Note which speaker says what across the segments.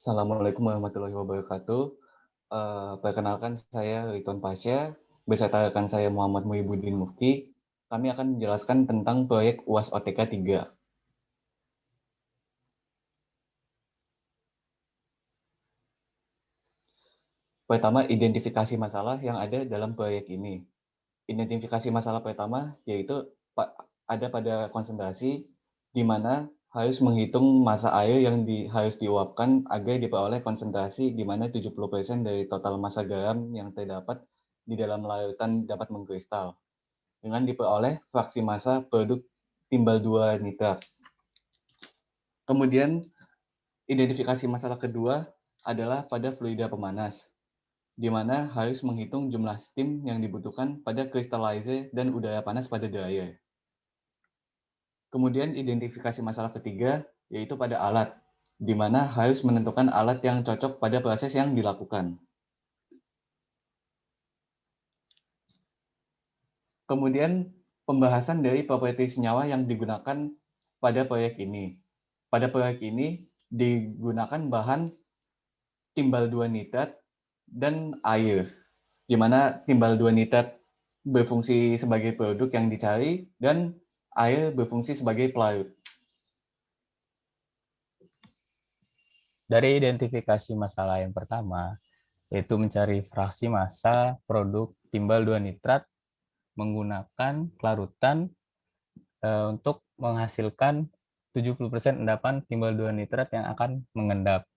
Speaker 1: Assalamualaikum warahmatullahi wabarakatuh. Perkenalkan saya Ridwan Pasya, beserta rekan saya Muhammad Muhibbuddin Mufti. Kami akan menjelaskan tentang proyek UAS OTK 3. Pertama, identifikasi masalah yang ada dalam proyek ini. Identifikasi masalah pertama yaitu ada pada konsentrasi di mana harus menghitung massa air yang harus diuapkan agar diperoleh konsentrasi di mana 70% dari total massa garam yang terdapat di dalam larutan dapat mengkristal dengan diperoleh fraksi massa produk timbal 2 nitrat. Kemudian identifikasi masalah kedua adalah pada fluida pemanas, di mana harus menghitung jumlah steam yang dibutuhkan pada crystallizer dan udara panas pada dryer. Kemudian identifikasi masalah ketiga yaitu pada alat, di mana harus menentukan alat yang cocok pada proses yang dilakukan. Kemudian pembahasan dari properti senyawa yang digunakan pada proyek ini. Pada proyek ini digunakan bahan timbal 2 nitrat dan air, di mana timbal 2 nitrat berfungsi sebagai produk yang dicari dan air berfungsi sebagai pelarut.
Speaker 2: Dari identifikasi masalah yang pertama, yaitu mencari fraksi massa produk timbal 2 nitrat menggunakan pelarutan untuk menghasilkan 70% endapan timbal 2 nitrat yang akan mengendap.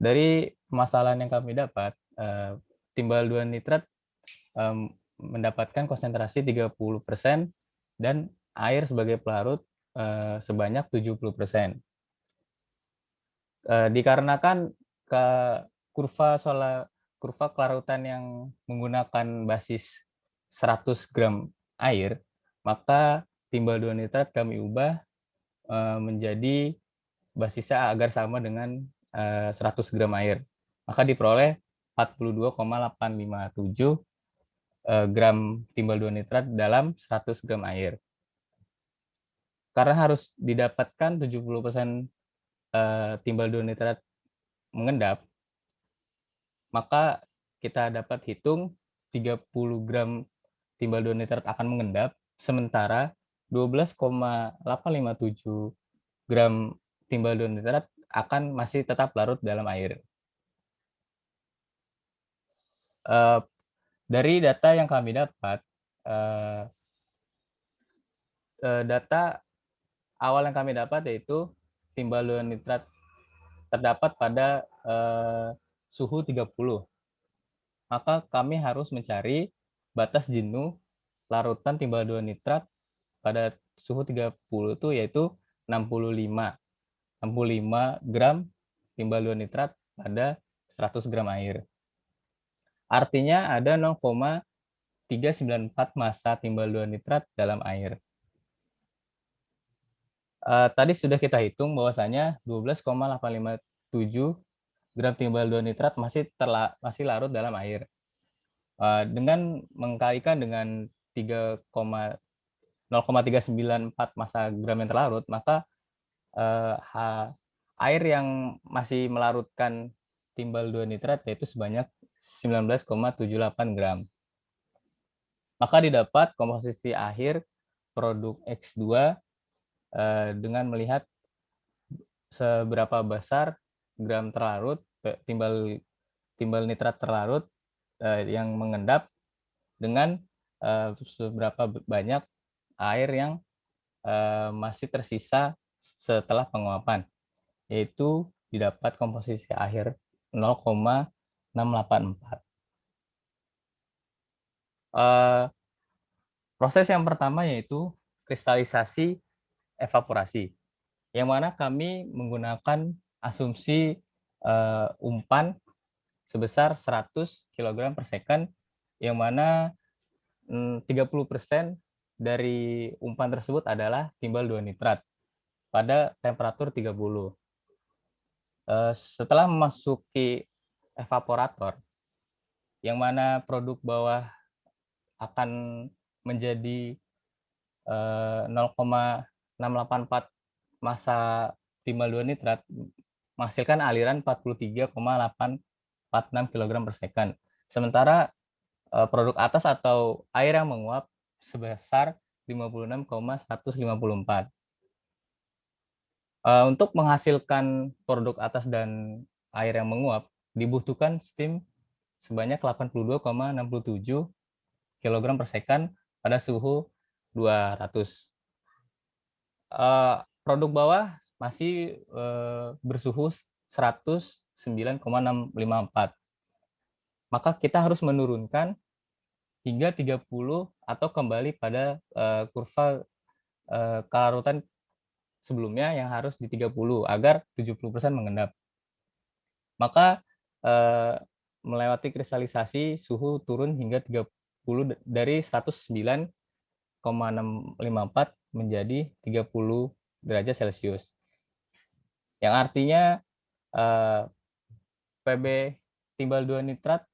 Speaker 2: Dari permasalahan yang kami dapat, timbal 2 nitrat mendapatkan konsentrasi 30% dan air sebagai pelarut sebanyak 70%. Dikarenakan ke kurva kelarutan yang menggunakan basis 100 gram air, maka timbal 2 nitrat kami ubah menjadi basisnya agar sama dengan 100 gram air. Maka diperoleh 42,857 gram timbal 2 nitrat dalam 100 gram air. Karena harus didapatkan 70% timbal 2 nitrat mengendap, maka kita dapat hitung 30 gram timbal 2 nitrat akan mengendap, sementara 12,857 gram timbal 2 nitrat akan masih tetap larut dalam air. Dari data yang kami dapat, data awal yang kami dapat yaitu timbal 2 nitrat terdapat pada suhu 30. Maka kami harus mencari batas jenuh larutan timbal 2 nitrat pada suhu 30 itu yaitu 65 gram timbal 2 nitrat pada 100 gram air. Artinya ada 0,394 massa timbal 2 nitrat dalam air. Tadi sudah kita hitung bahwasanya 12,857 gram timbal 2 nitrat masih larut dalam air. Dengan mengkalikan dengan 0,394 massa gram yang terlarut, maka air yang masih melarutkan timbal 2 nitrat yaitu sebanyak 19,78 gram. Maka didapat komposisi akhir produk X2 dengan melihat seberapa besar gram terlarut, timbal nitrat terlarut yang mengendap dengan seberapa banyak air yang masih tersisa setelah penguapan, yaitu didapat komposisi akhir 0,684. Proses yang pertama yaitu kristalisasi evaporasi, yang mana kami menggunakan asumsi umpan sebesar 100 kg per second, yang mana 30% dari umpan tersebut adalah timbal 2 nitrat pada temperatur 30. Setelah memasuki evaporator, yang mana produk bawah akan menjadi 0,684 massa timbal 2 nitrat, menghasilkan aliran 43,846 kg per second. Sementara produk atas atau air yang menguap sebesar 56,154. Untuk menghasilkan produk atas dan air yang menguap dibutuhkan steam sebanyak 82,67 kg per second pada suhu 200. Produk bawah masih bersuhu 109,654. Maka kita harus menurunkan hingga 30 atau kembali pada kurva kelarutan sebelumnya yang harus di 30 agar 70% mengendap. Maka melewati kristalisasi suhu turun hingga 30 dari 109,654 menjadi 30 derajat Celcius. Yang artinya Pb timbal 2 nitrat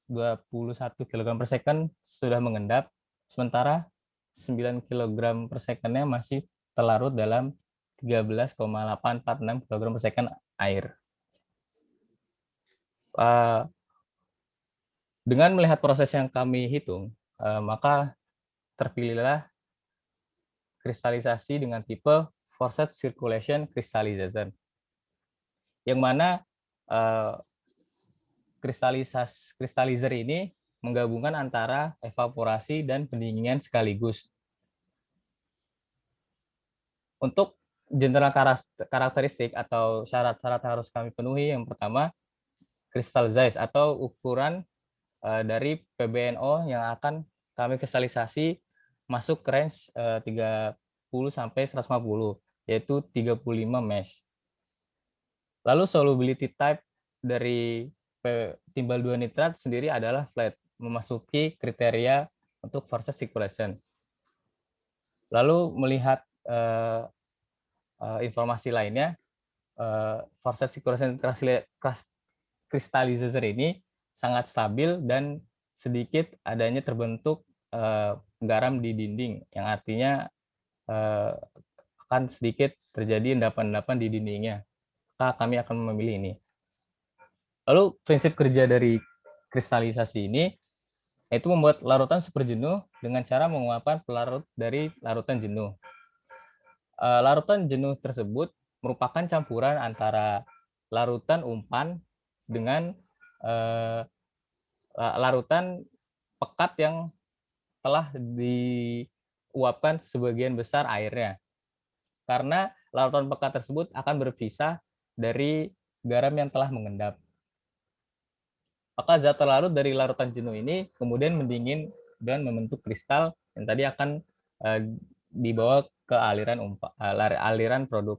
Speaker 2: 21 kg per second sudah mengendap, sementara 9 kg per second-nya masih terlarut dalam 13,846 kg per second air. Dengan melihat proses yang kami hitung, maka terpilihlah kristalisasi dengan tipe forced circulation crystallization, yang mana kristalizer ini menggabungkan antara evaporasi dan pendinginan sekaligus. Untuk general karakteristik atau syarat-syarat harus kami penuhi, yang pertama crystal size atau ukuran dari PbNO yang akan kami kristalisasi masuk ke range 30 sampai 150, yaitu 35 mesh. Lalu solubility type dari timbal 2 nitrat sendiri adalah flat, memasuki kriteria untuk forced circulation. Lalu melihat informasi lainnya, forced circulation crystallizer ini sangat stabil dan sedikit adanya terbentuk garam di dinding, yang artinya akan sedikit terjadi endapan-endapan di dindingnya. Maka kami akan memilih ini. Lalu prinsip kerja dari kristalisasi ini yaitu membuat larutan super jenuh dengan cara menguapkan pelarut dari larutan jenuh. Larutan jenuh tersebut merupakan campuran antara larutan umpan dengan larutan pekat yang telah diuapkan sebagian besar airnya. Karena larutan pekat tersebut akan berpisah dari garam yang telah mengendap. Maka zat terlarut dari larutan jenuh ini kemudian mendingin dan membentuk kristal yang tadi akan dibawa ke aliran produk.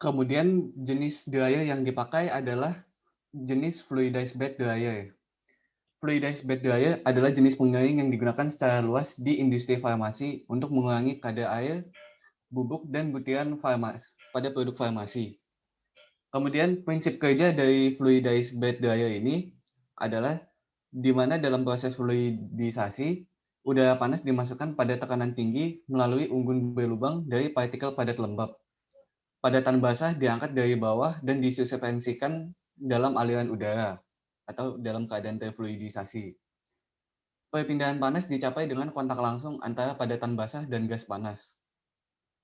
Speaker 1: Kemudian jenis dryer yang dipakai adalah jenis fluidized bed dryer. Fluidized bed dryer adalah jenis pengering yang digunakan secara luas di industri farmasi untuk mengurangi kadar air, bubuk, dan butiran farmasi pada produk farmasi. Kemudian prinsip kerja dari fluidized bed dryer ini adalah di mana dalam proses fluidisasi, udara panas dimasukkan pada tekanan tinggi melalui unggun berlubang dari partikel padat lembab. Padatan basah diangkat dari bawah dan disuspensikan dalam aliran udara atau dalam keadaan terfluidisasi. Perpindahan panas dicapai dengan kontak langsung antara padatan basah dan gas panas.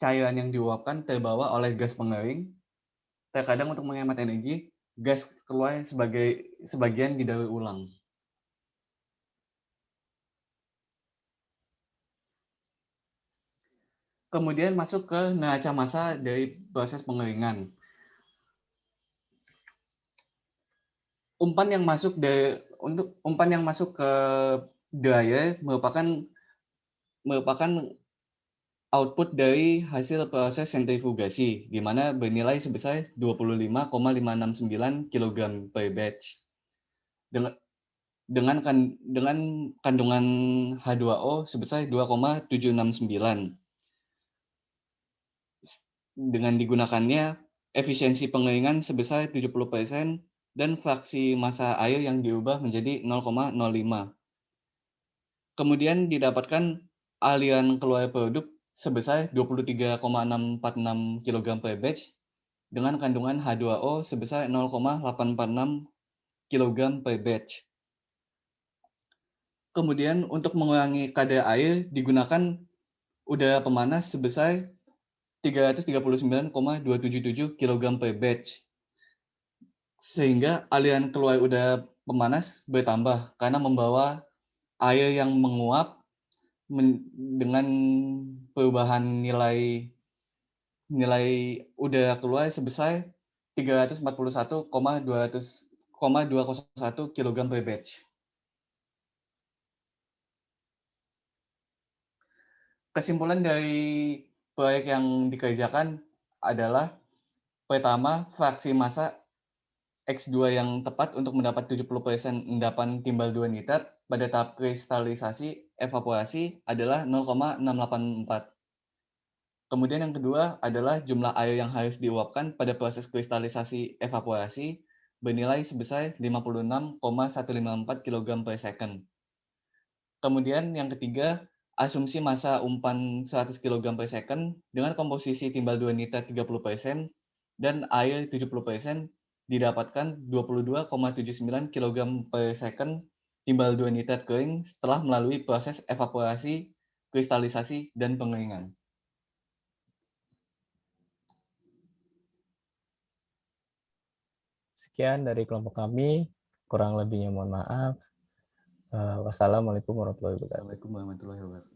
Speaker 1: Cairan yang diuapkan terbawa oleh gas pengering. Terkadang untuk menghemat energi, gas keluar sebagian didaur ulang. Kemudian masuk ke neraca massa dari proses pengeringan. Umpan yang masuk ke dryer merupakan output dari hasil proses sentrifugasi, di mana bernilai sebesar 25,569 kg per batch. Dengan kandungan H2O sebesar 2,769. Dengan digunakannya efisiensi pengeringan sebesar 70% dan fraksi massa air yang diubah menjadi 0,05. Kemudian didapatkan aliran keluar produk sebesar 23,646 kg per batch dengan kandungan H2O sebesar 0,846 kg per batch. Kemudian untuk mengurangi kadar air digunakan udara pemanas sebesar 339,277 kg per batch. Sehingga aliran keluar udara pemanas bertambah karena membawa air yang menguap dengan perubahan nilai udara keluar sebesar 341,201 kg per batch. Kesimpulan dari proyek yang dikerjakan adalah pertama, fraksi massa X2 yang tepat untuk mendapat 70% endapan timbal 2 nitrat pada tahap kristalisasi evaporasi adalah 0,684. Kemudian yang kedua adalah jumlah air yang harus diuapkan pada proses kristalisasi evaporasi bernilai sebesar 56,154 kg per second. Kemudian yang ketiga, asumsi massa umpan 100 kg per second dengan komposisi timbal 2 nitrat 30% dan air 70% didapatkan 22,79 kg per second timbal 2 nitrat kering setelah melalui proses evaporasi, kristalisasi, dan pengeringan.
Speaker 2: Sekian dari kelompok kami, kurang lebihnya mohon maaf. Wassalamualaikum warahmatullahi wabarakatuh.
Speaker 1: Assalamualaikum warahmatullahi wabarakatuh.